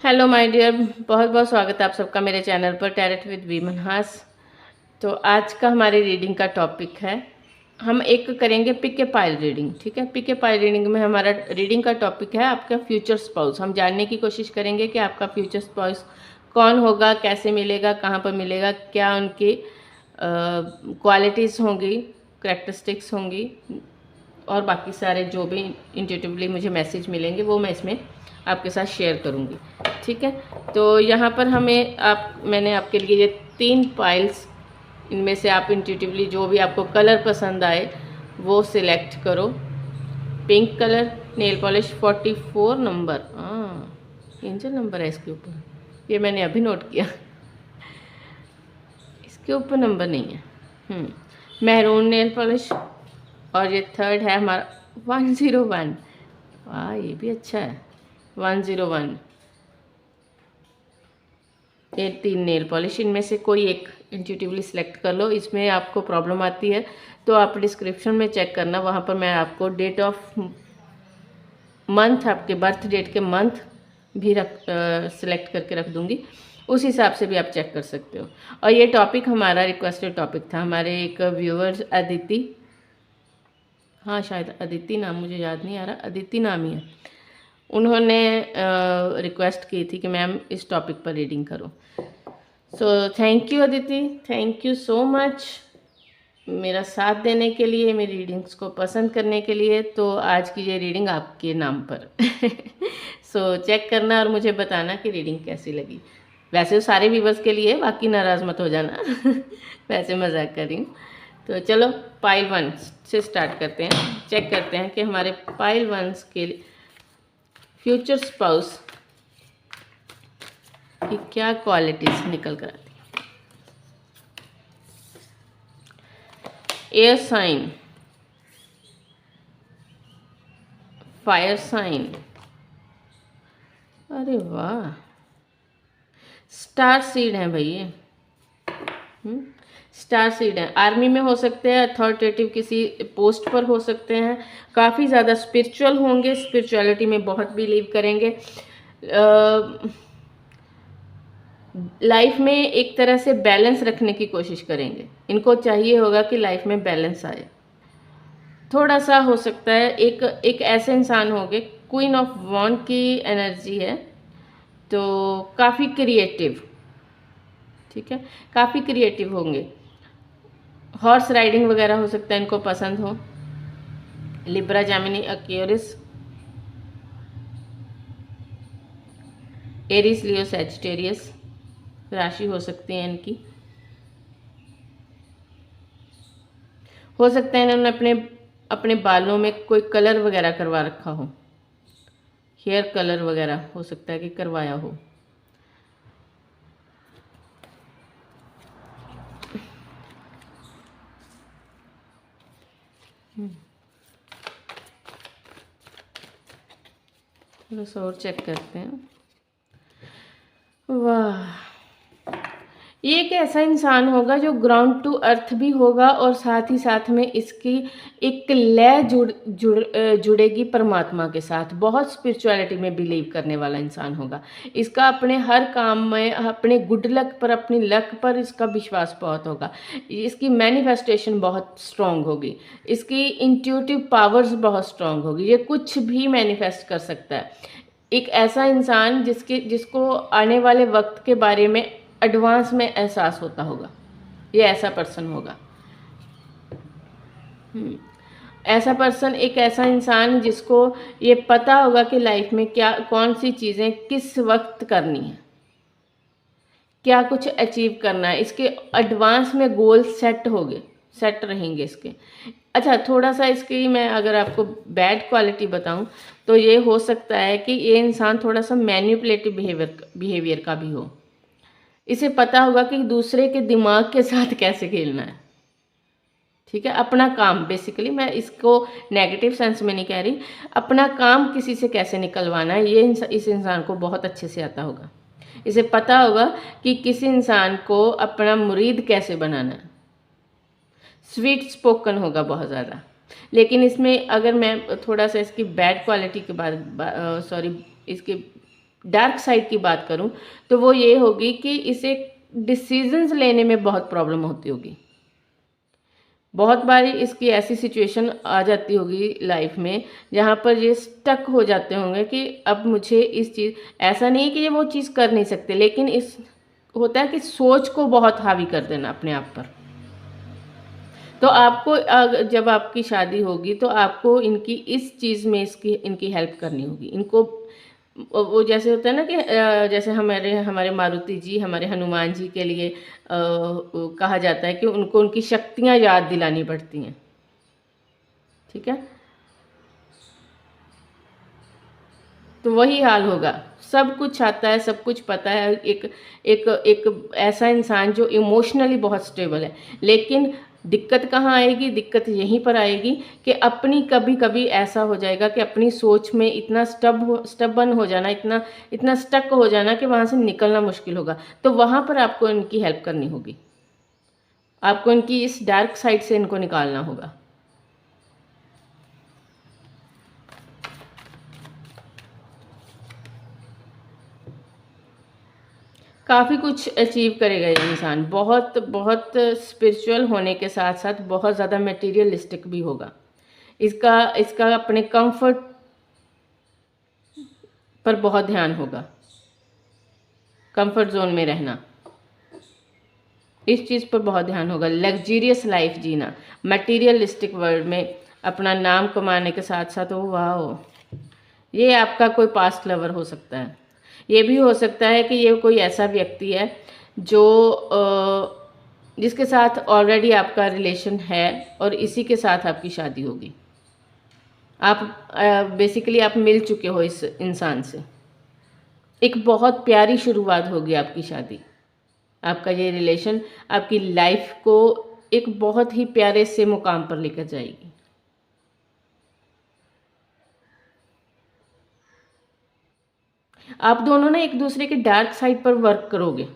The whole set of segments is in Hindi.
हेलो माय डियर, बहुत बहुत स्वागत है आप सबका मेरे चैनल पर टैरेट विद वी मनहास। तो आज का हमारे रीडिंग का टॉपिक है, हम एक करेंगे पिक ए पाइल रीडिंग। ठीक है, पिक ए पाइल रीडिंग में हमारा रीडिंग का टॉपिक है आपका फ्यूचर स्पाउस। हम जानने की कोशिश करेंगे कि आपका फ्यूचर स्पाउस कौन होगा, कैसे मिलेगा, कहाँ पर मिलेगा, क्या उनकी क्वालिटीज़ होंगी, करेक्टरिस्टिक्स होंगी और बाकी सारे जो भी इंट्यूटिवली मुझे मैसेज मिलेंगे वो मैं इसमें आपके साथ शेयर करूँगी। ठीक है, तो यहाँ पर मैंने आपके लिए ये 3 पाइल्स, इनमें से आप इंट्यूटिवली जो भी आपको कलर पसंद आए वो सिलेक्ट करो। Pink colour, nail polish 44 number, हाँ एंजल नंबर है इसके ऊपर, ये मैंने अभी नोट किया, इसके ऊपर नंबर नहीं है। मैरून नेल पॉलिश, और ये थर्ड है हमारा 101। वाह, ये भी अच्छा है, 101। ये 3 नेल पॉलिश, इनमें से कोई एक इंट्यूटिवली सिलेक्ट कर लो। इसमें आपको प्रॉब्लम आती है तो आप डिस्क्रिप्शन में चेक करना, वहाँ पर मैं आपको डेट ऑफ मंथ, आपके बर्थ डेट के मंथ भी सिलेक्ट करके रख दूँगी, उस हिसाब से भी आप चेक कर सकते हो। और ये टॉपिक हमारा रिक्वेस्टेड टॉपिक था, हमारे एक व्यूअर्स अदिति, हाँ शायद अदिति नाम, मुझे याद नहीं आ रहा, अदिति नाम ही है, उन्होंने रिक्वेस्ट की थी कि मैम इस टॉपिक पर रीडिंग करो। So thank you Aditi, thank you so much मेरा साथ देने के लिए, मेरी रीडिंग्स को पसंद करने के लिए। तो आज की ये रीडिंग आपके नाम पर सो चेक करना और मुझे बताना कि रीडिंग कैसी लगी। वैसे तो सारे व्यूवर्स के लिए, बाकी नाराज़ मत हो जाना वैसे मजाक कर रही हूँ। तो चलो पाइल 1 से स्टार्ट करते हैं, चेक करते हैं कि हमारे पाइल 1 के फ्यूचर स्पाउस की क्या क्वालिटीज निकल कर आती है। एयर साइन, फायर साइन, अरे वाह, स्टार सीड है भाई ये। स्टार सीड है, आर्मी में हो सकते हैं, अथॉरिटेटिव किसी पोस्ट पर हो सकते हैं, काफ़ी ज़्यादा स्पिरिचुअल होंगे, स्पिरिचुअलिटी में बहुत बिलीव करेंगे, लाइफ में एक तरह से बैलेंस रखने की कोशिश करेंगे। इनको चाहिए होगा कि लाइफ में बैलेंस आए। थोड़ा सा हो सकता है एक ऐसे इंसान होंगे, क्वीन ऑफ वॉन्ड की एनर्जी है, तो काफ़ी क्रिएटिव, ठीक है, काफ़ी क्रिएटिव होंगे। हॉर्स राइडिंग वगैरह हो सकता है इनको पसंद हो। लिब्रा, जेमिनी, एक्वेरियस, एरीज, लियो, सैजिटेरियस राशि हो सकती है इनकी। हो सकता है इन्होंने अपने अपने बालों में कोई कलर वगैरह करवा रखा हो, हेयर कलर वगैरह हो सकता है कि करवाया हो। थोड़ा और चेक करते हैं। वाह, ये एक ऐसा इंसान होगा जो ग्राउंड टू अर्थ भी होगा और साथ ही साथ में इसकी एक लय जुड़ेगी परमात्मा के साथ। बहुत स्पिरिचुअलिटी में बिलीव करने वाला इंसान होगा। इसका अपने हर काम में, अपने गुड लक पर, अपनी लक पर इसका विश्वास बहुत होगा। इसकी मैनिफेस्टेशन बहुत स्ट्रांग होगी, इसकी इंट्यूटिव पावर्स बहुत स्ट्रांग होगी, ये कुछ भी मैनिफेस्ट कर सकता है। एक ऐसा इंसान जिसको आने वाले वक्त के बारे में एडवांस में एहसास होता होगा, ये ऐसा पर्सन होगा। ऐसा पर्सन, एक ऐसा इंसान जिसको ये पता होगा कि लाइफ में क्या, कौन सी चीज़ें किस वक्त करनी है, क्या कुछ अचीव करना है, इसके एडवांस में गोल सेट रहेंगे इसके। अच्छा, थोड़ा सा इसकी मैं अगर आपको बैड क्वालिटी बताऊं तो ये हो सकता है कि ये इंसान थोड़ा सा मैनिपुलेटिव बिहेवियर का भी हो। इसे पता होगा कि दूसरे के दिमाग के साथ कैसे खेलना है, ठीक है। अपना काम, बेसिकली मैं इसको नेगेटिव सेंस में नहीं कह रही, अपना काम किसी से कैसे निकलवाना है, ये इस इंसान को बहुत अच्छे से आता होगा। इसे पता होगा कि किसी इंसान को अपना मुरीद कैसे बनाना है। स्वीट स्पोकन होगा बहुत ज़्यादा। लेकिन इसमें अगर मैं थोड़ा सा इसकी बैड क्वालिटी के बाद, सॉरी, इसके डार्क साइड की बात करूं तो वो ये होगी कि इसे डिसीजंस लेने में बहुत प्रॉब्लम होती होगी। बहुत बार इसकी ऐसी सिचुएशन आ जाती होगी लाइफ में जहाँ पर ये स्टक हो जाते होंगे कि अब मुझे इस चीज़, ऐसा नहीं है कि ये वो चीज़ कर नहीं सकते, लेकिन इस होता है कि सोच को बहुत हावी कर देना अपने आप पर। तो आपको जब आपकी शादी होगी तो आपको इनकी इस चीज़ में इनकी हेल्प करनी होगी। इनको वो जैसे होता है ना कि जैसे हमारे हमारे मारुति जी, हमारे हनुमान जी के लिए कहा जाता है कि उनको उनकी शक्तियाँ याद दिलानी पड़ती हैं। ठीक है, तो वही हाल होगा। सब कुछ आता है, सब कुछ पता है, एक एक एक ऐसा इंसान जो इमोशनली बहुत स्टेबल है, लेकिन दिक्कत कहाँ आएगी? दिक्कत यहीं पर आएगी कि अपनी कभी कभी ऐसा हो जाएगा कि अपनी सोच में इतना स्टबन हो जाना, इतना इतना स्टक हो जाना कि वहाँ से निकलना मुश्किल होगा। तो वहाँ पर आपको इनकी हेल्प करनी होगी, आपको इनकी इस डार्क साइड से इनको निकालना होगा। काफ़ी कुछ अचीव करेगा ये इंसान, बहुत बहुत स्पिरिचुअल होने के साथ साथ बहुत ज़्यादा मटेरियलिस्टिक भी होगा। इसका इसका अपने कंफर्ट पर बहुत ध्यान होगा, कंफर्ट जोन में रहना, इस चीज़ पर बहुत ध्यान होगा। लग्जरियस लाइफ जीना, मटेरियलिस्टिक वर्ल्ड में अपना नाम कमाने के साथ साथ, ओ वाह, ये आपका कोई पास्ट लवर हो सकता है। ये भी हो सकता है कि ये कोई ऐसा व्यक्ति है जो जिसके साथ ऑलरेडी आपका रिलेशन है और इसी के साथ आपकी शादी होगी। आप बेसिकली आप मिल चुके हो इस इंसान से, एक बहुत प्यारी शुरुआत होगी आपकी शादी। आपका ये रिलेशन आपकी लाइफ को एक बहुत ही प्यारे से मुकाम पर लेकर जाएगी। आप दोनों ना एक दूसरे के डार्क साइड पर वर्क करोगे।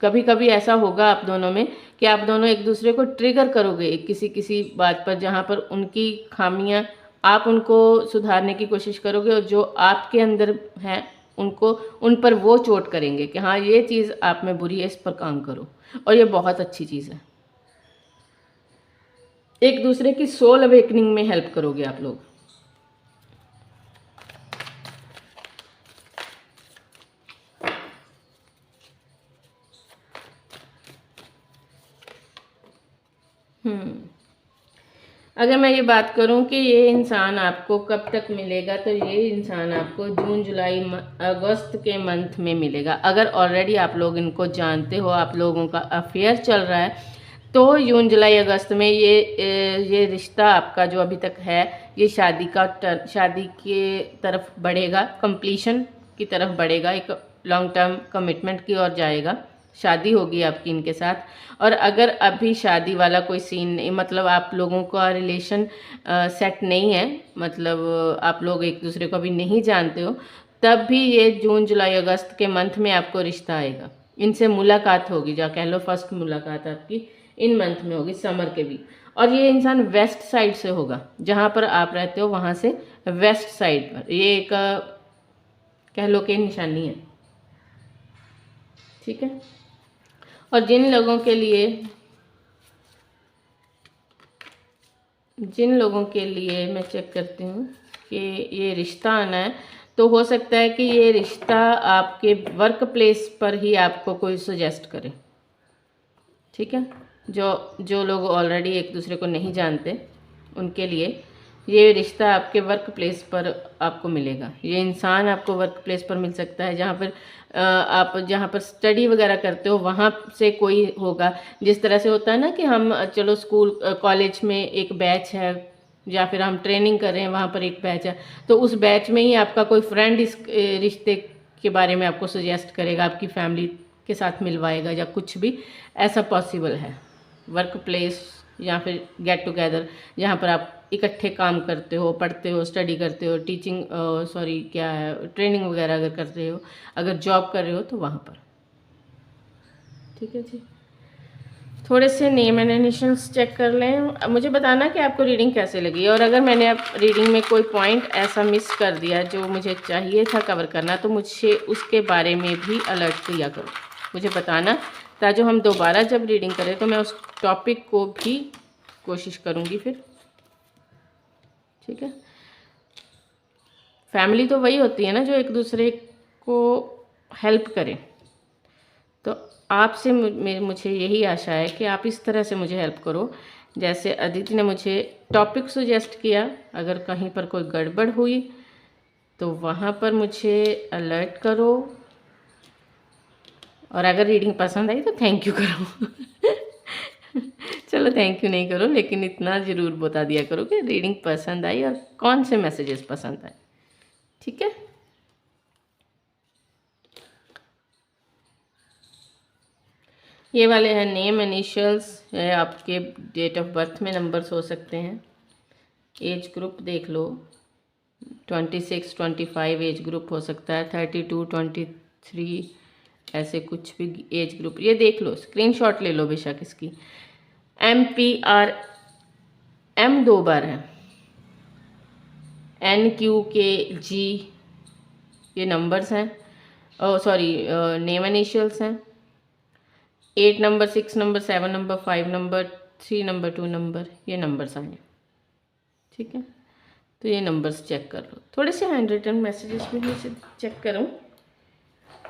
कभी कभी ऐसा होगा आप दोनों में कि आप दोनों एक दूसरे को ट्रिगर करोगे किसी किसी बात पर, जहाँ पर उनकी खामियां आप उनको सुधारने की कोशिश करोगे और जो आपके अंदर है उनको, उन पर वो चोट करेंगे कि हाँ ये चीज़ आप में बुरी है, इस पर काम करो। और ये बहुत अच्छी चीज़ है, एक दूसरे की सोल अवेकनिंग में हेल्प करोगे आप लोग। अगर मैं ये बात करूं कि ये इंसान आपको कब तक मिलेगा, तो ये इंसान आपको जून जुलाई अगस्त के मंथ में मिलेगा। अगर ऑलरेडी आप लोग इनको जानते हो, आप लोगों का अफेयर चल रहा है, तो जून जुलाई अगस्त में ये रिश्ता आपका जो अभी तक है, ये शादी के तरफ बढ़ेगा, कंप्लीशन की तरफ बढ़ेगा, एक लॉन्ग टर्म कमिटमेंट की ओर जाएगा। शादी होगी आपकी इनके साथ। और अगर अभी शादी वाला कोई सीन नहीं, मतलब आप लोगों का रिलेशन सेट नहीं है, मतलब आप लोग एक दूसरे को अभी नहीं जानते हो, तब भी ये जून जुलाई अगस्त के मंथ में आपको रिश्ता आएगा, इनसे मुलाकात होगी, जा कह लो फर्स्ट मुलाकात आपकी इन मंथ में होगी, समर के भी। और ये इंसान वेस्ट साइड से होगा, जहाँ पर आप रहते हो वहाँ से वेस्ट साइड पर, ये एक कह लो कि निशानी है। ठीक है, और जिन लोगों के लिए मैं चेक करती हूँ कि ये रिश्ता आना है, तो हो सकता है कि ये रिश्ता आपके वर्क प्लेस पर ही आपको कोई सजेस्ट करे। ठीक है, जो लोग ऑलरेडी एक दूसरे को नहीं जानते उनके लिए ये रिश्ता आपके वर्क प्लेस पर आपको मिलेगा। ये इंसान आपको वर्क प्लेस पर मिल सकता है, जहाँ पर आप जहाँ पर स्टडी वगैरह करते हो वहाँ से कोई होगा। जिस तरह से होता है ना कि हम चलो स्कूल कॉलेज में एक बैच है, या फिर हम ट्रेनिंग कर रहे हैं वहाँ पर एक बैच है, तो उस बैच में ही आपका कोई फ्रेंड इस रिश्ते के बारे में आपको सजेस्ट करेगा, आपकी फैमिली के साथ मिलवाएगा, या कुछ भी ऐसा पॉसिबल है। वर्क प्लेस या फिर गेट टुगेदर, जहाँ पर आप इकट्ठे काम करते हो, पढ़ते हो, स्टडी करते हो, टीचिंग क्या है, ट्रेनिंग वगैरह अगर करते हो, अगर जॉब कर रहे हो तो वहाँ पर। ठीक है जी, थोड़े से नेम एंड इनिशियल्स चेक कर लें। अब मुझे बताना कि आपको रीडिंग कैसे लगी, और अगर मैंने अब रीडिंग में कोई पॉइंट ऐसा मिस कर दिया जो मुझे चाहिए था कवर करना, तो मुझे उसके बारे में भी अलर्ट किया करो, मुझे बताना, ताकि हम दोबारा जब रीडिंग करें तो मैं उस टॉपिक को भी कोशिश करूँगी फिर। ठीक है, फैमिली तो वही होती है ना जो एक दूसरे को हेल्प करे। तो आपसे मुझे यही आशा है कि आप इस तरह से मुझे हेल्प करो, जैसे अदिति ने मुझे टॉपिक सुजेस्ट किया। अगर कहीं पर कोई गड़बड़ हुई तो वहाँ पर मुझे अलर्ट करो, और अगर रीडिंग पसंद आई तो थैंक यू करो। चलो थैंक यू नहीं करो, लेकिन इतना ज़रूर बता दिया करो कि रीडिंग पसंद आई और कौन से मैसेजेस पसंद आए। ठीक है, ये वाले हैं नेम इनिशियल्स, है आपके डेट ऑफ बर्थ में नंबर्स हो सकते हैं। एज ग्रुप देख लो, 26 25 एज ग्रुप हो सकता है, 32 23, ऐसे कुछ भी एज ग्रुप ये देख लो, स्क्रीनशॉट ले लो बेशक इसकी। MPR M 2 बार है, NQKG ये नंबर्स हैं, सॉरी नेम इनिशियल्स हैं। 8 number, 6 number, 7 number, 5 number, 3 number, 2 number, ये नंबर्स आए। ठीक है, तो ये नंबर्स चेक कर लो। थोड़े से हैंड रिटन मैसेजेस भी मुझे चेक करूँ,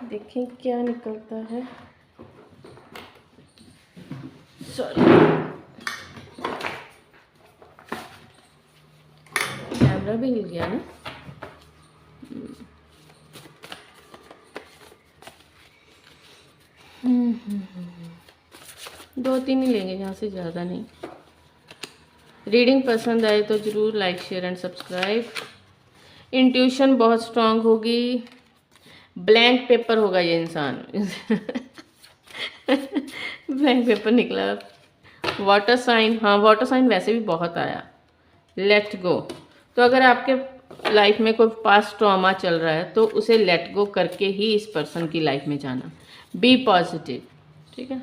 देखें क्या निकलता है। सॉरी, कैमरा भी हिल गया ना। दो तीन ही लेंगे, यहाँ से ज़्यादा नहीं। रीडिंग पसंद आए तो ज़रूर like share and subscribe. Intuition बहुत स्ट्रांग होगी, ब्लैंक पेपर होगा ये इंसान। ब्लैंक पेपर निकला। वाटर साइन, हाँ वाटर साइन वैसे भी बहुत आया। लेट गो, तो अगर आपके लाइफ में कोई पास्ट ट्रॉमा चल रहा है तो उसे लेट गो करके ही इस पर्सन की लाइफ में जाना। बी पॉजिटिव, ठीक है,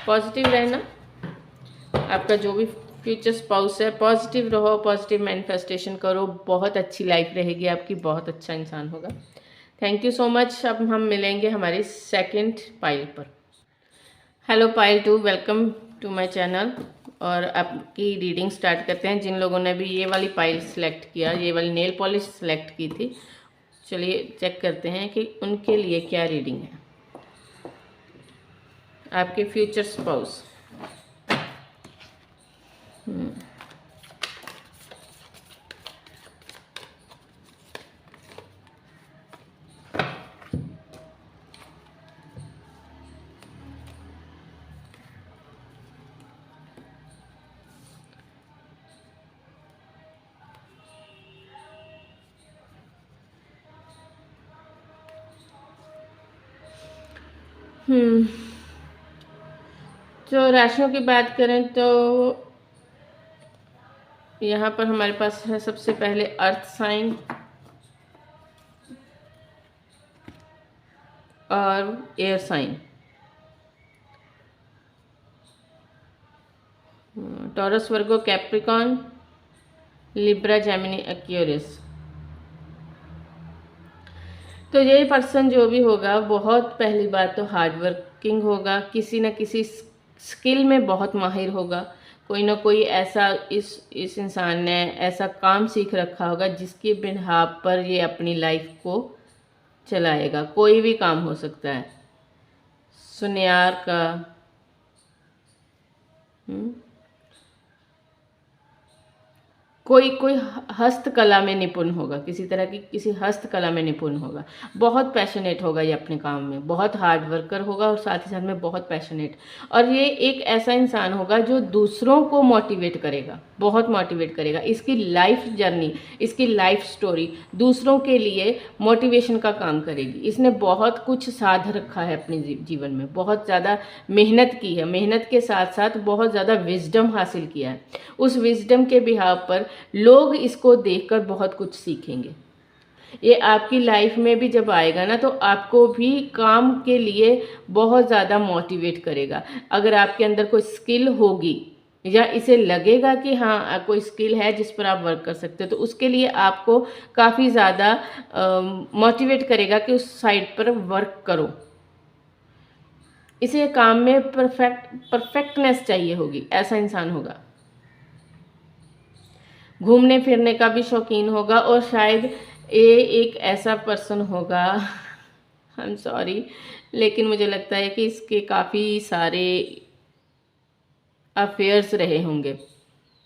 पॉजिटिव रहना। आपका जो भी फ्यूचर स्पाउस है पॉजिटिव रहो, पॉजिटिव मैनिफेस्टेशन करो, बहुत अच्छी लाइफ रहेगी आपकी, बहुत अच्छा इंसान होगा। Thank you so much. अब हम मिलेंगे हमारी सेकंड पाइल पर। Hello pile 2, welcome to my channel. और आपकी रीडिंग स्टार्ट करते हैं। जिन लोगों ने भी ये वाली पाइल सेलेक्ट किया, ये वाली नेल पॉलिश सेलेक्ट की थी, चलिए चेक करते हैं कि उनके लिए क्या रीडिंग है। आपके फ्यूचर स्पाउस, जो राशियों की बात करें तो यहाँ पर हमारे पास है सबसे पहले अर्थ साइन और air sign. Taurus, Virgo, Capricorn, Libra, Gemini, Aquarius. तो ये पर्सन जो भी होगा, बहुत पहली बात तो हार्ड वर्किंग होगा, किसी न किसी स्किल में बहुत माहिर होगा। कोई ना कोई ऐसा इस इंसान ने ऐसा काम सीख रखा होगा जिसकी बिनहाब पर ये अपनी लाइफ को चलाएगा। कोई भी काम हो सकता है, सुनियार का, कोई हस्तकला में निपुण होगा, किसी तरह की किसी हस्तकला में निपुण होगा, बहुत पैशनेट होगा ये अपने काम में, बहुत हार्ड वर्कर होगा और साथ ही साथ में बहुत पैशनेट। और ये एक ऐसा इंसान होगा जो दूसरों को मोटिवेट करेगा, बहुत मोटिवेट करेगा। इसकी लाइफ जर्नी, इसकी लाइफ स्टोरी दूसरों के लिए मोटिवेशन का काम करेगी। इसने बहुत कुछ साध रखा है अपने जीवन में, बहुत ज़्यादा मेहनत की है, मेहनत के साथ साथ बहुत ज़्यादा विजडम हासिल किया है। उस विजडम के बिहाव पर लोग इसको देखकर बहुत कुछ सीखेंगे। ये आपकी लाइफ में भी जब आएगा ना तो आपको भी काम के लिए बहुत ज़्यादा मोटिवेट करेगा। अगर आपके अंदर कोई स्किल होगी या इसे लगेगा कि हाँ कोई स्किल है जिस पर आप वर्क कर सकते हो, तो उसके लिए आपको काफ़ी ज़्यादा मोटिवेट करेगा कि उस साइड पर वर्क करो। इसे काम में परफेक्टनेस चाहिए होगी, ऐसा इंसान होगा। घूमने फिरने का भी शौकीन होगा और शायद ये एक ऐसा पर्सन होगा आई एम सॉरी, लेकिन मुझे लगता है कि इसके काफ़ी सारे अफेयर्स रहे होंगे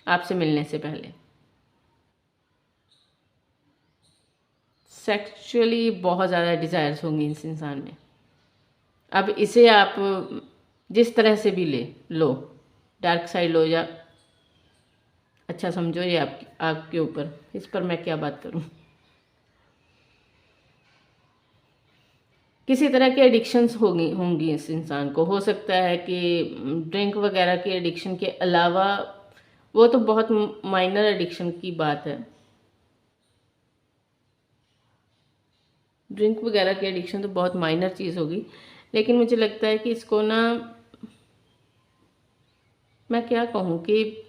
आपसे मिलने से पहले। सेक्सुअली बहुत ज़्यादा डिज़ायर्स होंगी इस इंसान में। अब इसे आप जिस तरह से भी लो, डार्क साइड लो या अच्छा समझो, ये आपके ऊपर, इस पर मैं क्या बात करूं। किसी तरह की एडिक्शंस होंगी इस इंसान को। हो सकता है कि ड्रिंक वगैरह की एडिक्शन के अलावा, वो तो बहुत माइनर एडिक्शन की बात है। ड्रिंक वगैरह की एडिक्शन तो बहुत माइनर चीज़ होगी, लेकिन मुझे लगता है कि इसको ना, मैं क्या कहूँ कि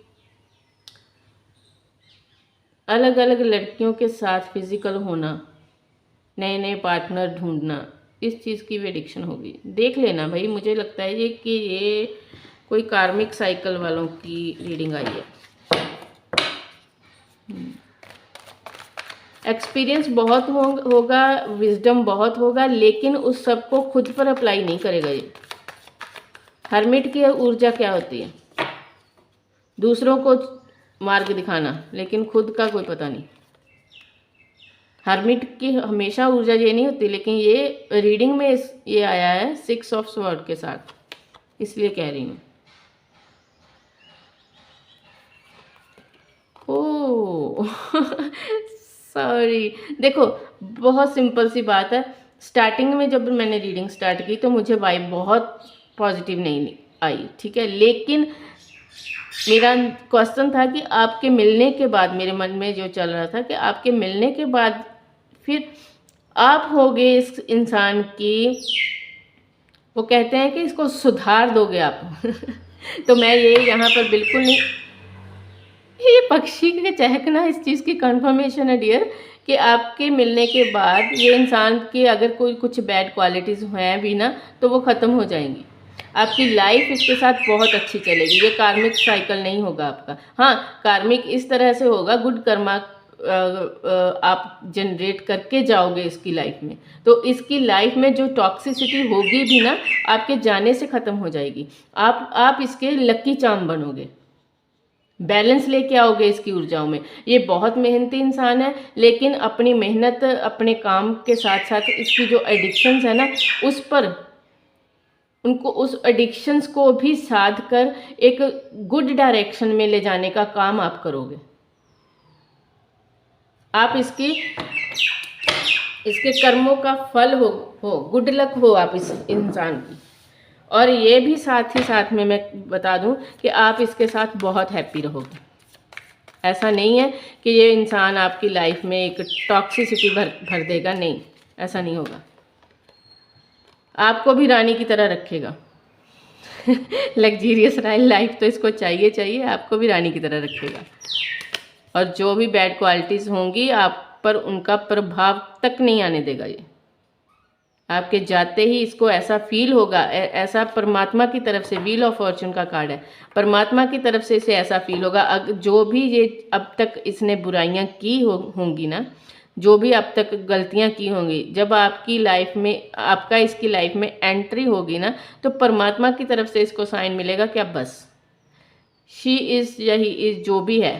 अलग अलग लड़कियों के साथ फिजिकल होना, नए नए पार्टनर ढूंढना, इस चीज़ की भी एडिक्शन होगी। देख लेना भाई, मुझे लगता है ये कोई कार्मिक साइकिल वालों की रीडिंग आई है। एक्सपीरियंस बहुत होगा, विजडम बहुत होगा, लेकिन उस सब को खुद पर अप्लाई नहीं करेगा ये। हर्मिट की ऊर्जा क्या होती है? दूसरों को मार्ग दिखाना, लेकिन खुद का कोई पता नहीं। हर्मिट की हमेशा ऊर्जा ये नहीं होती, लेकिन ये रीडिंग में ये आया है 6 ऑफ स्वॉर्ड के साथ, इसलिए कह रही हूँ। Oh sorry. देखो, बहुत सिंपल सी बात है। स्टार्टिंग में जब मैंने रीडिंग स्टार्ट की तो मुझे वाइब बहुत पॉजिटिव नहीं आई, ठीक है, लेकिन मेरा क्वेश्चन था कि आपके मिलने के बाद, मेरे मन में जो चल रहा था कि आपके मिलने के बाद फिर आप होगे इस इंसान की, वो कहते हैं कि इसको सुधार दोगे आप तो मैं ये यहाँ पर बिल्कुल नहीं, ये पक्षी के चहकना इस चीज़ की कंफर्मेशन है डियर, कि आपके मिलने के बाद ये इंसान की अगर कोई कुछ बैड क्वालिटीज़ हैं भी ना, तो वो ख़त्म हो जाएंगी। आपकी लाइफ इसके साथ बहुत अच्छी चलेगी। ये कार्मिक साइकिल नहीं होगा आपका। हाँ, कार्मिक इस तरह से होगा, गुड कर्मा आप जनरेट करके जाओगे इसकी लाइफ में, तो इसकी लाइफ में जो टॉक्सिसिटी होगी भी ना, आपके जाने से ख़त्म हो जाएगी। आप इसके लकी चार्म बनोगे, बैलेंस लेके आओगे इसकी ऊर्जाओं में। ये बहुत मेहनती इंसान है, लेकिन अपनी मेहनत, अपने काम के साथ साथ इसकी जो एडिक्शंस है ना, उस पर उनको, उस एडिक्शंस को भी साध कर एक गुड डायरेक्शन में ले जाने का काम आप करोगे। आप इसके कर्मों का फल हो गुड लक हो आप इस इंसान की। और ये भी साथ ही साथ में मैं बता दूं कि आप इसके साथ बहुत हैप्पी रहोगे। ऐसा नहीं है कि ये इंसान आपकी लाइफ में एक टॉक्सिसिटी भर देगा, नहीं, ऐसा नहीं होगा। आपको भी रानी की तरह रखेगा लग्जीरियस लाइफ तो इसको चाहिए, आपको भी रानी की तरह रखेगा। और जो भी बैड क्वालिटीज़ होंगी आप पर, उनका प्रभाव तक नहीं आने देगा ये। आपके जाते ही इसको ऐसा फील होगा, ऐसा परमात्मा की तरफ से, व्हील ऑफ फॉर्चून का कार्ड है, परमात्मा की तरफ से इसे ऐसा फील होगा। जो भी ये अब तक इसने बुराइयां की होंगी ना, जो भी अब तक गलतियां की होंगी, जब आपकी लाइफ में, आपका इसकी लाइफ में एंट्री होगी ना, तो परमात्मा की तरफ से इसको साइन मिलेगा कि अब बस, शी इज़ या ही इज़, जो भी है,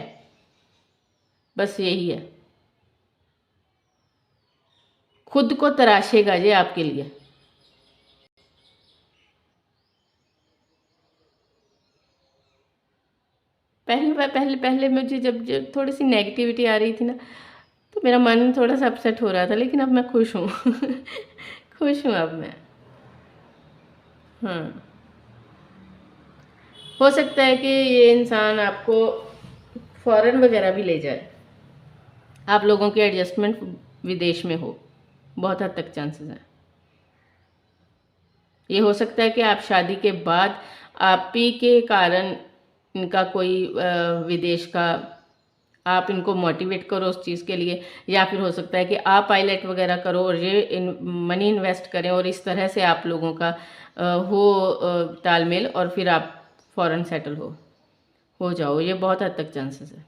बस यही है। खुद को तराशेगा ये आपके लिए। पहले मुझे जब थोड़ी सी नेगेटिविटी आ रही थी ना, तो मेरा मन थोड़ा सा अपसेट हो रहा था, लेकिन अब मैं खुश हूँ खुश हूँ अब मैं। हाँ, हो सकता है कि ये इंसान आपको फॉरेन वगैरह भी ले जाए। आप लोगों की एडजस्टमेंट विदेश में हो, बहुत हद तक चांसेस हैं। ये हो सकता है कि आप शादी के बाद आप ही के कारण इनका कोई विदेश का, आप इनको मोटिवेट करो उस चीज़ के लिए, या फिर हो सकता है कि आप पायलट वगैरह करो और ये मनी इन्वेस्ट करें और इस तरह से आप लोगों का हो तालमेल, और फिर आप फॉरेन सेटल हो जाओ। ये बहुत हद तक चांसेस है।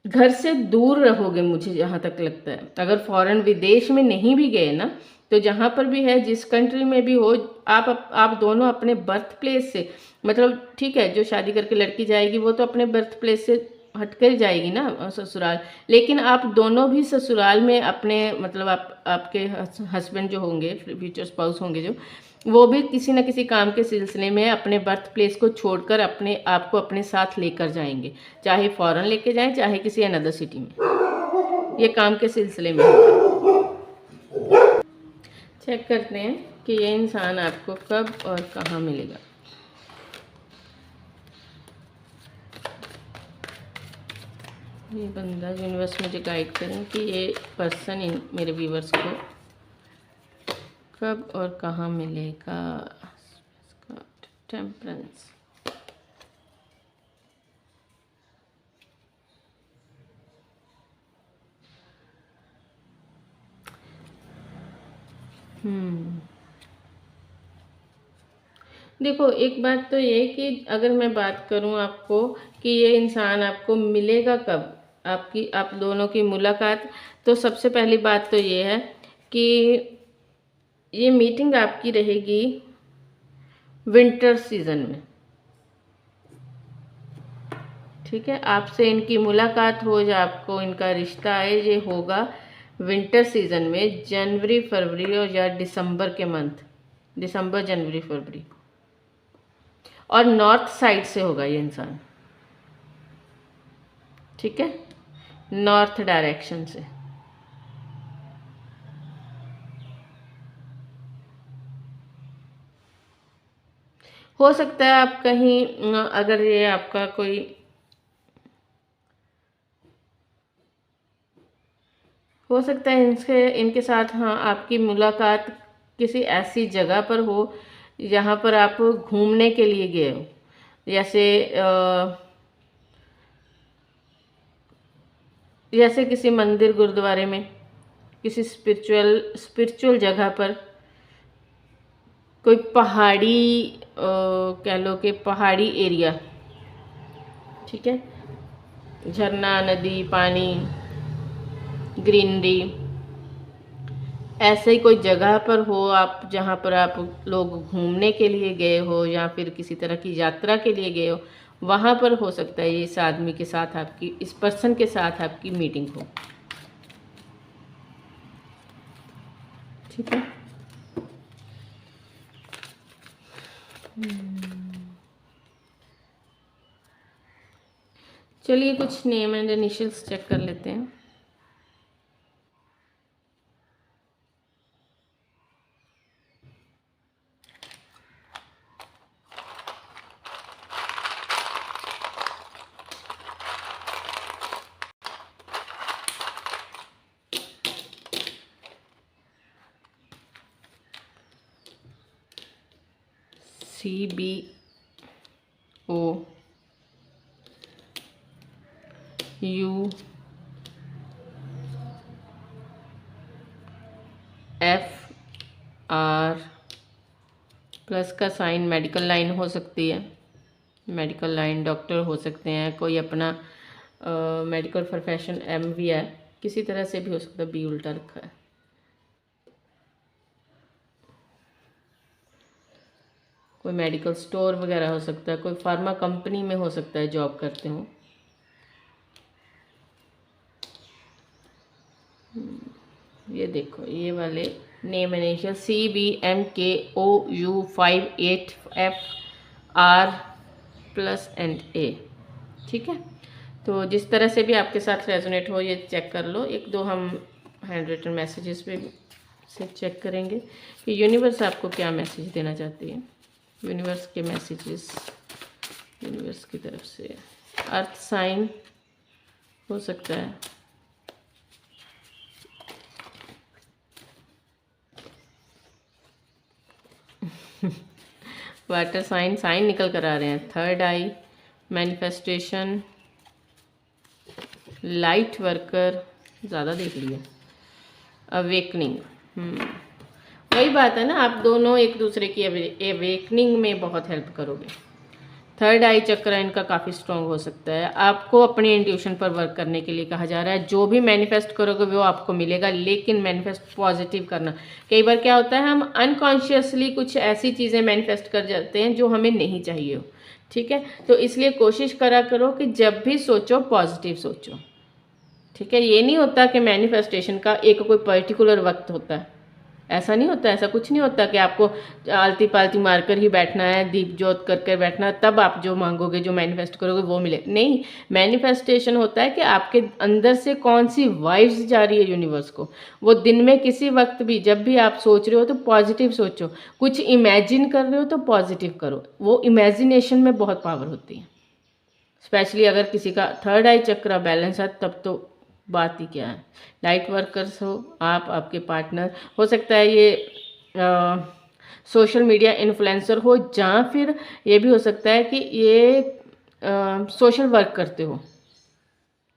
घर से दूर रहोगे मुझे जहाँ तक लगता है, अगर फॉरेन विदेश में नहीं भी गए ना, तो जहाँ पर भी है, जिस कंट्री में भी हो, आप दोनों अपने बर्थ प्लेस से, मतलब ठीक है, जो शादी करके लड़की जाएगी वो तो अपने बर्थ प्लेस से हटकर जाएगी ना ससुराल, लेकिन आप दोनों भी ससुराल में अपने, मतलब आपके हस्बैंड जो होंगे, फ्यूचर स्पाउस होंगे जो, वो भी किसी न किसी काम के सिलसिले में अपने बर्थ प्लेस को छोड़कर अपने आप को अपने साथ लेकर जाएंगे, चाहे फॉरेन लेके जाएं, चाहे किसी अनदर सिटी में, ये काम के सिलसिले में होगा। चेक करते हैं कि ये इंसान आपको कब और कहाँ मिलेगा। ये बंदा, यूनिवर्स मुझे गाइड करें कि ये पर्सन इन मेरे व्यूवर्स को कब और कहाँ मिलेगा। टेम्परेंस, देखो, एक बात तो ये कि अगर मैं बात करूं आपको कि ये इंसान आपको मिलेगा कब, आप दोनों की मुलाकात, तो सबसे पहली बात तो ये है कि ये मीटिंग आपकी रहेगी विंटर सीजन में। ठीक है, आपसे इनकी मुलाकात हो या आपको इनका रिश्ता है, ये होगा विंटर सीजन में, जनवरी फरवरी और या दिसंबर के मंथ, दिसंबर जनवरी फरवरी, और नॉर्थ साइड से होगा ये इंसान। ठीक है, नॉर्थ डायरेक्शन से। हो सकता है आप कहीं, अगर ये आपका कोई, हो सकता है इनके साथ, हाँ, आपकी मुलाकात किसी ऐसी जगह पर हो जहाँ पर आप घूमने के लिए गए हो, जैसे किसी मंदिर गुरुद्वारे में, किसी स्पिरिचुअल जगह पर, कोई पहाड़ी, कह लो कि पहाड़ी एरिया। ठीक है, झरना, नदी, पानी, ग्रीनरी, ऐसे ही कोई जगह पर हो आप, जहाँ पर आप लोग घूमने के लिए गए हो या फिर किसी तरह की यात्रा के लिए गए हो, वहाँ पर हो सकता है इस आदमी के साथ आपकी, इस पर्सन के साथ आपकी मीटिंग हो। ठीक है, चलिए कुछ नेम एंड इनिशियल्स चेक कर लेते हैं। CBO UFR प्लस का साइन, मेडिकल लाइन हो सकती है, मेडिकल लाइन, डॉक्टर हो सकते हैं, कोई अपना मेडिकल प्रोफेशन MV है, किसी तरह से भी हो सकता है, बी उल्टा रखा है। कोई मेडिकल स्टोर वगैरह हो सकता है, कोई फार्मा कंपनी में हो सकता है जॉब करते हो। ये देखो, ये वाले name initial CBMKOU58FR plus and A। ठीक है, तो जिस तरह से भी आपके साथ रेजोनेट हो, ये चेक कर लो। एक दो हम हैंड रिटन मैसेजेस पे से चेक करेंगे कि यूनिवर्स आपको क्या मैसेज देना चाहती है। यूनिवर्स के मैसेजेस यूनिवर्स की तरफ से। अर्थ साइन हो सकता है। वाटर साइन, साइन निकल कर आ रहे हैं। थर्ड आई, मैनिफेस्टेशन, लाइट वर्कर, ज़्यादा देख लिया, अवेकनिंग। वही बात है ना, आप दोनों एक दूसरे की अवेकनिंग में बहुत हेल्प करोगे। थर्ड आई चक्र इनका काफ़ी स्ट्रॉन्ग हो सकता है। आपको अपने इंट्यूशन पर वर्क करने के लिए कहा जा रहा है। जो भी मैनिफेस्ट करोगे वो आपको मिलेगा, लेकिन मैनिफेस्ट पॉजिटिव करना। कई बार क्या होता है, हम अनकॉन्शियसली कुछ ऐसी चीज़ें मैनिफेस्ट कर जाते हैं जो हमें नहीं चाहिए हो। ठीक है, तो इसलिए कोशिश करा करो कि जब भी सोचो पॉजिटिव सोचो। ठीक है, ये नहीं होता कि मैनिफेस्टेशन का एक कोई पर्टिकुलर वक्त होता है, ऐसा नहीं होता। ऐसा कुछ नहीं होता कि आपको आलती पालती मारकर ही बैठना है, दीप जोत करके बैठना है, तब आप जो मांगोगे, जो मैनिफेस्ट करोगे वो मिले। नहीं, मैनिफेस्टेशन होता है कि आपके अंदर से कौन सी वाइब्स जा रही है यूनिवर्स को। वो दिन में किसी वक्त भी, जब भी आप सोच रहे हो तो पॉजिटिव सोचो, कुछ इमेजिन कर रहे हो तो पॉजिटिव करो। वो इमेजिनेशन में बहुत पावर होती है। स्पेशली अगर किसी का थर्ड आई चक्र बैलेंस है तब तो बात ही क्या है। लाइट वर्कर्स हो आप, आपके पार्टनर, हो सकता है ये सोशल मीडिया इन्फ्लुएंसर हो, जहाँ फिर ये भी हो सकता है कि ये सोशल वर्क करते हो।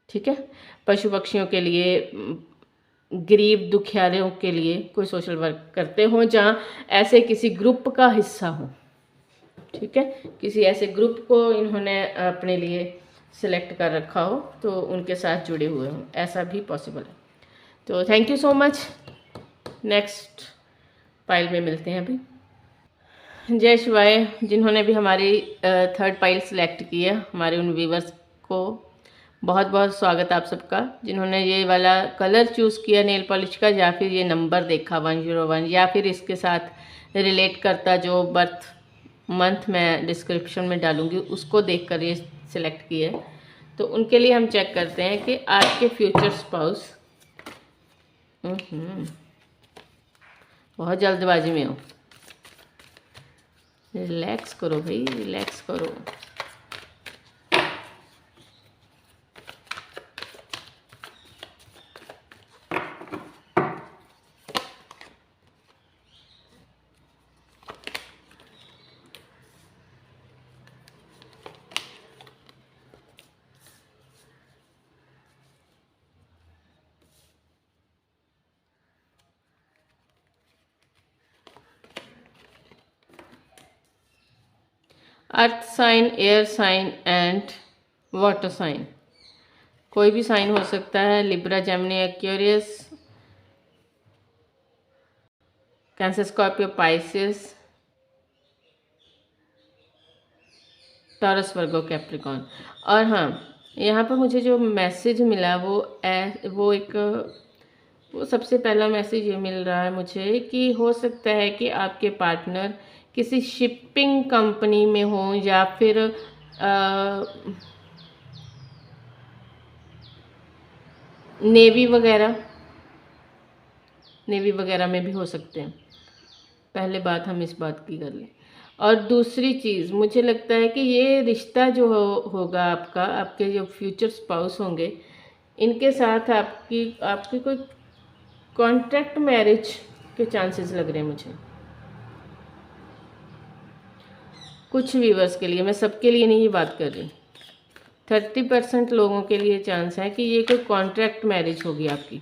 ठीक है, पशु पक्षियों के लिए, गरीब दुखियारों के लिए कोई सोशल वर्क करते हो, जहाँ ऐसे किसी ग्रुप का हिस्सा हो। ठीक है, किसी ऐसे ग्रुप को इन्होंने अपने लिए सिलेक्ट कर रखा हो तो उनके साथ जुड़े हुए हों, ऐसा भी पॉसिबल है। तो thank you so much. Next pile में मिलते हैं अभी। जय शिवाय। जिन्होंने भी हमारी थर्ड पाइल सिलेक्ट की है, हमारे उन व्यूवर्स को बहुत बहुत स्वागत आप सबका। जिन्होंने ये वाला कलर चूज़ किया नेल पॉलिश का, या फिर ये नंबर देखा 101, या फिर इसके साथ रिलेट करता जो बर्थ मंथ मैं डिस्क्रिप्शन में डालूंगी, उसको देखकर ये सिलेक्ट किए। तो उनके लिए हम चेक करते हैं कि आपके फ्यूचर स्पाउस बहुत जल्दबाजी में हो। रिलैक्स करो भाई, रिलैक्स करो। Earth sign, air sign and water sign, कोई भी साइन हो सकता है। Libra, Gemini, Aquarius, Cancer, Scorpio, Pisces, Taurus, Virgo, Capricorn. और हाँ, यहाँ पर मुझे जो मैसेज मिला वो सबसे पहला मैसेज ये मिल रहा है मुझे कि हो सकता है कि आपके पार्टनर किसी शिपिंग कंपनी में हो, या फिर नेवी वगैरह में भी हो सकते हैं। पहले बात हम इस बात की कर लें। और दूसरी चीज़, मुझे लगता है कि ये रिश्ता जो होगा आपका, आपके जो फ्यूचर स्पाउस होंगे, इनके साथ आपकी कोई कॉन्ट्रैक्ट मैरिज के चांसेस लग रहे हैं मुझे। कुछ व्यूवर्स के लिए, मैं सबके लिए नहीं ये बात कर रही, 30% लोगों के लिए चांस है कि ये कोई कॉन्ट्रैक्ट मैरिज होगी आपकी।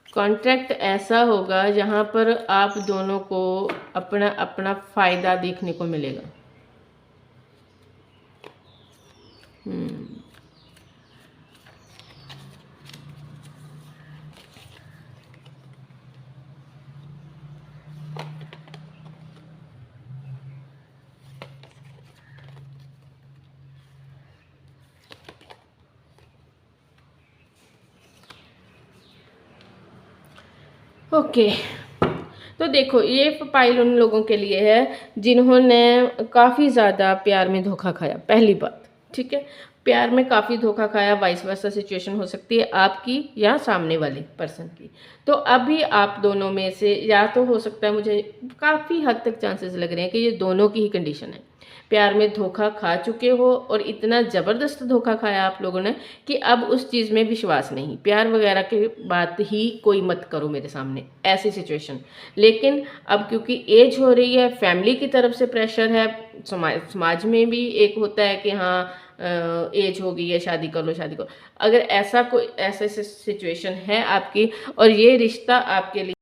कॉन्ट्रैक्ट ऐसा होगा जहाँ पर आप दोनों को अपना अपना फ़ायदा देखने को मिलेगा। ओके, तो देखो ये फाइल उन लोगों के लिए है जिन्होंने काफ़ी ज़्यादा प्यार में धोखा खाया, पहली बात। ठीक है, प्यार में काफ़ी धोखा खाया, वाइस वर्सा सिचुएशन हो सकती है आपकी या सामने वाले पर्सन की। तो अभी आप दोनों में से, या तो हो सकता है, मुझे काफ़ी हद तक चांसेस लग रहे हैं कि ये दोनों की ही कंडीशन है। प्यार में धोखा खा चुके हो और इतना ज़बरदस्त धोखा खाया आप लोगों ने कि अब उस चीज़ में विश्वास नहीं, प्यार वगैरह की बात ही कोई मत करो मेरे सामने, ऐसी सिचुएशन। लेकिन अब क्योंकि एज हो रही है, फैमिली की तरफ से प्रेशर है, समाज में भी एक होता है कि हाँ एज हो गई है, शादी कर लो शादी करो। अगर ऐसा कोई ऐसा सिचुएशन है आपकी और ये रिश्ता आपके लिए,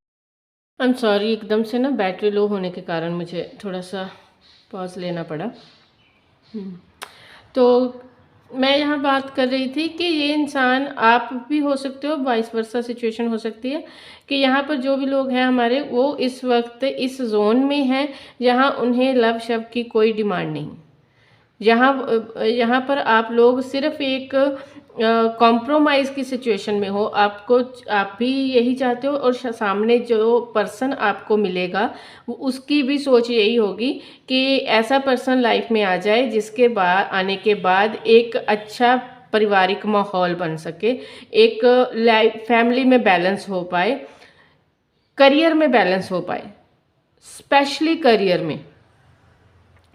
आई एम सॉरी, एकदम से ना बैटरी लो होने के कारण मुझे थोड़ा सा पॉज लेना पड़ा। तो मैं यहाँ बात कर रही थी कि ये इंसान आप भी हो सकते हो, वाइस वर्सा सिचुएशन हो सकती है कि यहाँ पर जो भी लोग हैं हमारे, वो इस वक्त इस जोन में हैं जहाँ उन्हें लव शब्द की कोई डिमांड नहीं। यहाँ पर आप लोग सिर्फ एक कॉम्प्रोमाइज़ की सिचुएशन में हो, आप भी यही चाहते हो और सामने जो पर्सन आपको मिलेगा वो उसकी भी सोच यही होगी कि ऐसा पर्सन लाइफ में आ जाए जिसके बाद आने के बाद एक अच्छा पारिवारिक माहौल बन सके, एक लाइफ फैमिली में बैलेंस हो पाए, करियर में बैलेंस हो पाए, स्पेशली करियर में।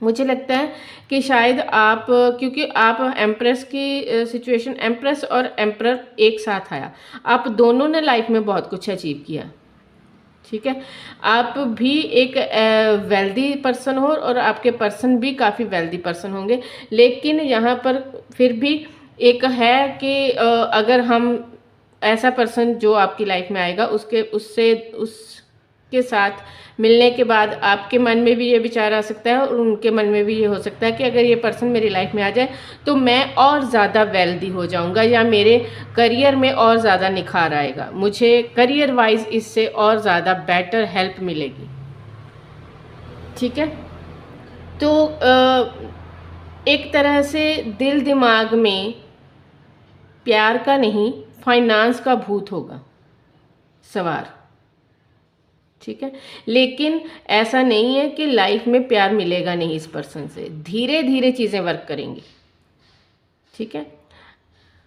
मुझे लगता है कि शायद आप, क्योंकि आप एम्प्रेस की सिचुएशन, एम्प्रेस और एम्परर एक साथ आया, आप दोनों ने लाइफ में बहुत कुछ अचीव किया, ठीक है। आप भी एक वेल्दी पर्सन हो और आपके पर्सन भी काफ़ी वेल्दी पर्सन होंगे, लेकिन यहाँ पर फिर भी एक है कि अगर हम ऐसा पर्सन जो आपकी लाइफ में आएगा उसके साथ मिलने के बाद आपके मन में भी ये विचार आ सकता है और उनके मन में भी ये हो सकता है कि अगर ये पर्सन मेरी लाइफ में आ जाए तो मैं और ज़्यादा वेल्दी हो जाऊंगा या मेरे करियर में और ज़्यादा निखार आएगा, मुझे करियर वाइज इससे और ज़्यादा बेटर हेल्प मिलेगी, ठीक है। तो एक तरह से दिल दिमाग में प्यार का नहीं, फाइनेंस का भूत होगा सवार, ठीक है। लेकिन ऐसा नहीं है कि लाइफ में प्यार मिलेगा नहीं इस पर्सन से, धीरे धीरे चीज़ें वर्क करेंगी, ठीक है।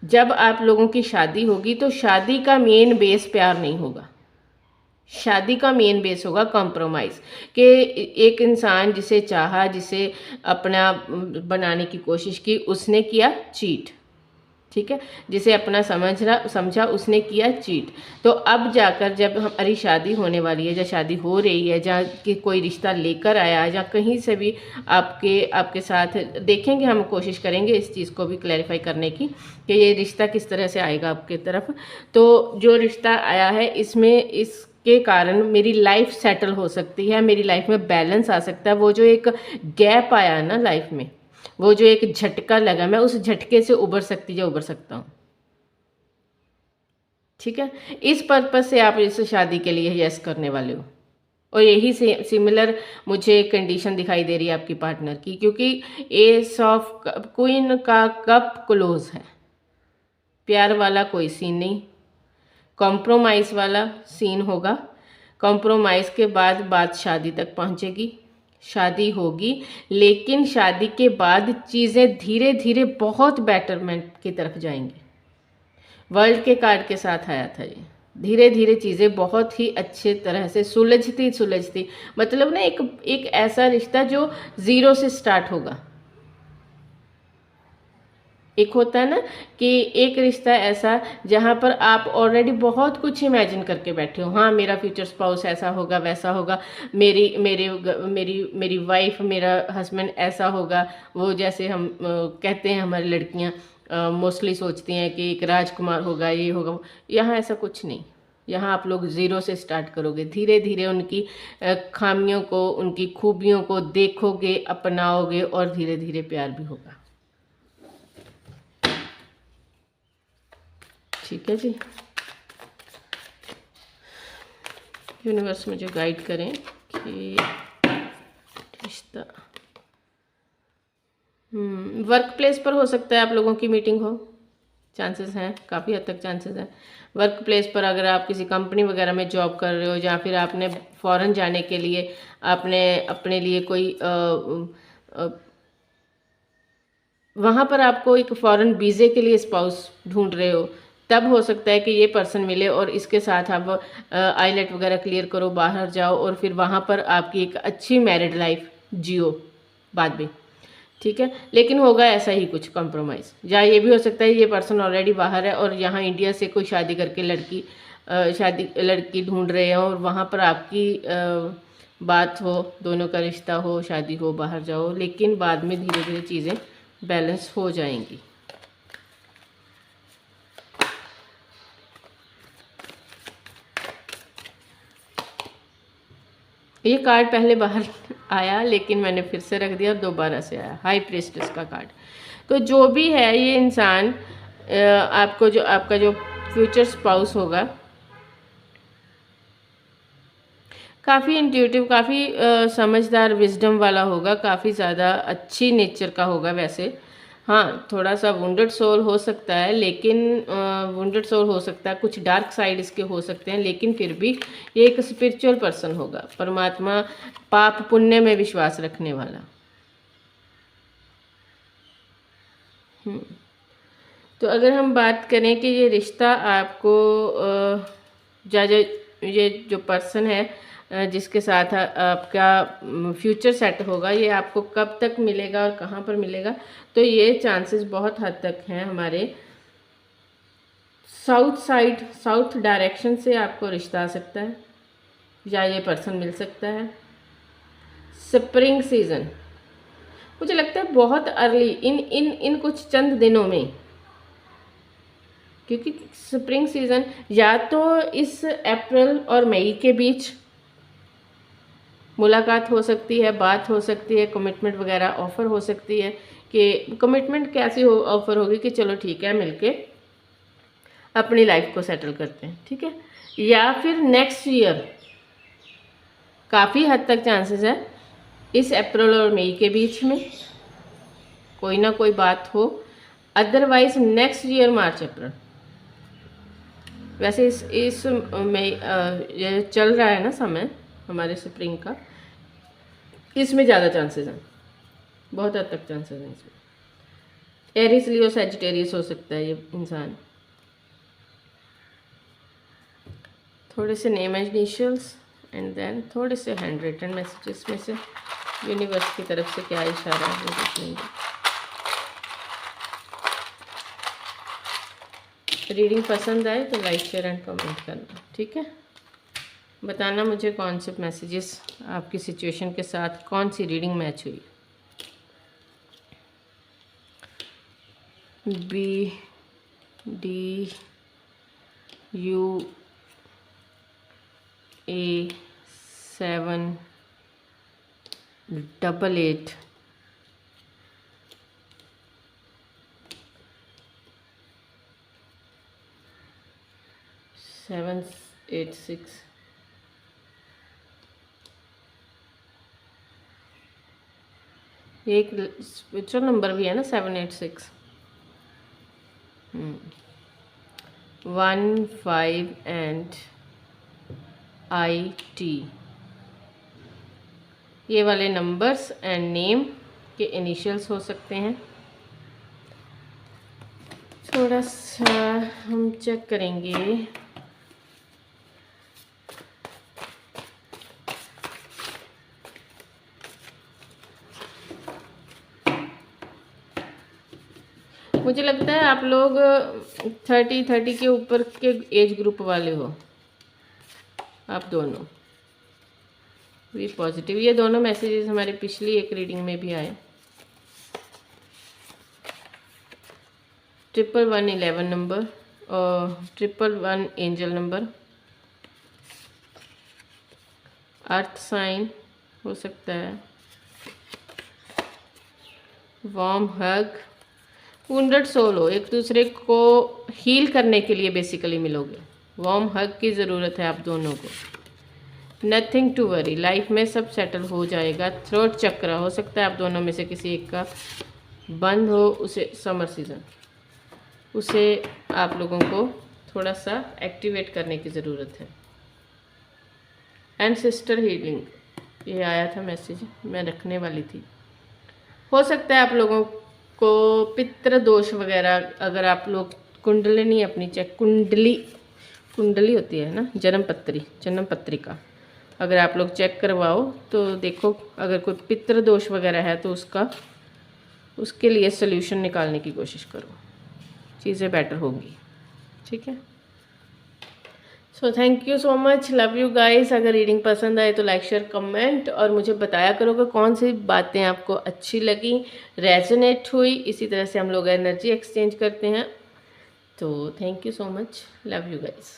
जब आप लोगों की शादी होगी तो शादी का मेन बेस प्यार नहीं होगा, शादी का मेन बेस होगा कॉम्प्रोमाइज़, कि एक इंसान जिसे चाहा, जिसे अपना बनाने की कोशिश की, उसने किया चीट, ठीक है। जिसे अपना समझा उसने किया चीट। तो अब जाकर जब हमारी शादी होने वाली है, या शादी हो रही है, जहाँ कि कोई रिश्ता लेकर आया है, या कहीं से भी आपके साथ देखेंगे, हम कोशिश करेंगे इस चीज़ को भी क्लैरिफाई करने की कि ये रिश्ता किस तरह से आएगा आपके तरफ। तो जो रिश्ता आया है इसके कारण मेरी लाइफ सेटल हो सकती है, मेरी लाइफ में बैलेंस आ सकता है। वो जो एक गैप आया है ना लाइफ में, वो जो एक झटका लगा, मैं उस झटके से उबर सकता हूँ, ठीक है। इस पर्पज से आप इस शादी के लिए यस करने वाले हो। और यही सिमिलर मुझे कंडीशन दिखाई दे रही है आपकी पार्टनर की, क्योंकि एस ऑफ क्वीन का कप क्लोज है, प्यार वाला कोई सीन नहीं, कॉम्प्रोमाइज़ वाला सीन होगा। कॉम्प्रोमाइज़ के बाद बात शादी तक पहुंचेगी, शादी होगी, लेकिन शादी के बाद चीज़ें धीरे धीरे बहुत बेटरमेंट की तरफ जाएंगी। वर्ल्ड के कार्ड के साथ आया था ये, धीरे धीरे चीज़ें बहुत ही अच्छे तरह से सुलझती, मतलब ना एक ऐसा रिश्ता जो ज़ीरो से स्टार्ट होगा। एक होता है ना कि एक रिश्ता ऐसा जहाँ पर आप ऑलरेडी बहुत कुछ इमेजिन करके बैठे हो, हाँ मेरा फ्यूचर स्पाउस ऐसा होगा, वैसा होगा, मेरी वाइफ, मेरा हस्बैंड ऐसा होगा, वो जैसे हम कहते हैं, हमारी लड़कियाँ मोस्टली सोचती हैं कि एक राजकुमार होगा, ये होगा। यहाँ ऐसा कुछ नहीं, यहाँ आप लोग ज़ीरो से स्टार्ट करोगे, धीरे धीरे उनकी खामियों को, उनकी खूबियों को देखोगे, अपनाओगे और धीरे धीरे प्यार भी होगा, ठीक है जी। यूनिवर्स मुझे गाइड करें कि रिश्ता वर्क प्लेस पर हो सकता है आप लोगों की मीटिंग हो, चांसेस हैं, काफ़ी हद तक चांसेस हैं। वर्क प्लेस पर अगर आप किसी कंपनी वगैरह में जॉब कर रहे हो, या फिर आपने फॉरेन जाने के लिए आपने अपने लिए कोई वहाँ पर आपको एक फॉरेन वीज़े के लिए स्पाउस ढूंढ रहे हो, तब हो सकता है कि ये पर्सन मिले और इसके साथ आप आईलेट वगैरह क्लियर करो, बाहर जाओ और फिर वहाँ पर आपकी एक अच्छी मैरिड लाइफ जियो बाद में, ठीक है। लेकिन होगा ऐसा ही कुछ कॉम्प्रोमाइज़, या ये भी हो सकता है ये पर्सन ऑलरेडी बाहर है और यहाँ इंडिया से कोई शादी करके लड़की ढूंढ रहे हैं और वहाँ पर आपकी बात हो, दोनों का रिश्ता हो, शादी हो, बाहर जाओ, लेकिन बाद में धीरे धीरे चीज़ें बैलेंस हो जाएंगी। ये कार्ड पहले बाहर आया लेकिन मैंने फिर से रख दिया और दोबारा से आया, हाई प्रीस्टेस का कार्ड। तो जो भी है ये इंसान आपका जो फ्यूचर स्पाउस होगा, काफ़ी इंट्यूटिव, काफ़ी समझदार, विजडम वाला होगा, काफ़ी ज़्यादा अच्छी नेचर का होगा। वैसे हाँ, थोड़ा सा वुंडेड सोल हो सकता है, लेकिन वुंडेड सोल हो सकता है, कुछ डार्क साइड इसके हो सकते हैं, लेकिन फिर भी ये एक स्पिरिचुअल पर्सन होगा, परमात्मा, पाप पुण्य में विश्वास रखने वाला। तो अगर हम बात करें कि ये रिश्ता आपको ये जो पर्सन है जिसके साथ आपका फ्यूचर सेट होगा, ये आपको कब तक मिलेगा और कहाँ पर मिलेगा, तो ये चांसेस बहुत हद तक हैं हमारे साउथ डायरेक्शन से आपको रिश्ता आ सकता है, या ये पर्सन मिल सकता है। स्प्रिंग सीज़न मुझे लगता है बहुत अर्ली, इन कुछ चंद दिनों में, क्योंकि स्प्रिंग सीज़न या तो इस अप्रैल और मई के बीच मुलाकात हो सकती है, बात हो सकती है, कमिटमेंट वगैरह ऑफ़र हो सकती है। कि कमिटमेंट कैसी ऑफ़र होगी कि चलो ठीक है मिलके अपनी लाइफ को सेटल करते हैं, ठीक है। या फिर नेक्स्ट ईयर, काफ़ी हद तक चांसेस है इस अप्रैल और मई के बीच में कोई ना कोई बात हो, अदरवाइज नेक्स्ट ईयर मार्च अप्रैल। वैसे इस में ये चल रहा है ना समय हमारे स्प्रिंग का, इसमें ज़्यादा चांसेस हैं, बहुत हद तक चांसेस हैं इसमें। एरिस, लियो, सैजिटेरियस हो सकता है ये इंसान। थोड़े से name and initials and then थोड़े से हैंड रिटन मैसेजेस में से यूनिवर्स की तरफ से क्या इशारा है वो देखेंगे। रीडिंग पसंद आए तो लाइक, शेयर एंड कमेंट करना, ठीक है। बताना मुझे कौन से मैसेजेस आपकी सिचुएशन के साथ, कौन सी रीडिंग मैच हुई। BDU 788 786 एक स्पिरिचुअल नंबर भी है ना 786। 15 एंड IT, ये वाले नंबर्स एंड नेम के इनिशियल्स हो सकते हैं। थोड़ा सा हम चेक करेंगे मुझे लगता है आप लोग 30 के ऊपर के एज ग्रुप वाले हो आप दोनों। भी पॉजिटिव, ये दोनों मैसेजेस हमारी पिछली एक रीडिंग में भी आए। 1111 नंबर और 1111 एंजल नंबर। अर्थ साइन हो सकता है। वार्म हग, वुंडेड सोल हो, एक दूसरे को हील करने के लिए बेसिकली मिलोगे। वार्म हग की ज़रूरत है आप दोनों को। नथिंग टू वरी, लाइफ में सब सेटल हो जाएगा। थ्रोट चक्र हो सकता है आप दोनों में से किसी एक का बंद हो, उसे समर सीजन, उसे आप लोगों को थोड़ा सा एक्टिवेट करने की ज़रूरत है। एंसेस्टर हीलिंग, ये आया था मैसेज, मैं रखने वाली थी। हो सकता है आप लोगों को पितृ दोष वगैरह, अगर आप लोग कुंडलिनी अपनी चेक, कुंडली होती है ना, जन्म पत्रिका, अगर आप लोग चेक करवाओ तो देखो अगर कोई पितृ दोष वगैरह है तो उसका उसके लिए सोल्यूशन निकालने की कोशिश करो, चीज़ें बेटर होंगी। ठीक है, so thank you so much, love you guys. अगर रीडिंग पसंद आए तो लाइक शेयर कमेंट और मुझे बताया करो कि कौन सी बातें आपको अच्छी लगी, रेजोनेट हुई। इसी तरह से हम लोग एनर्जी एक्सचेंज करते हैं। तो thank you so much, love you guys.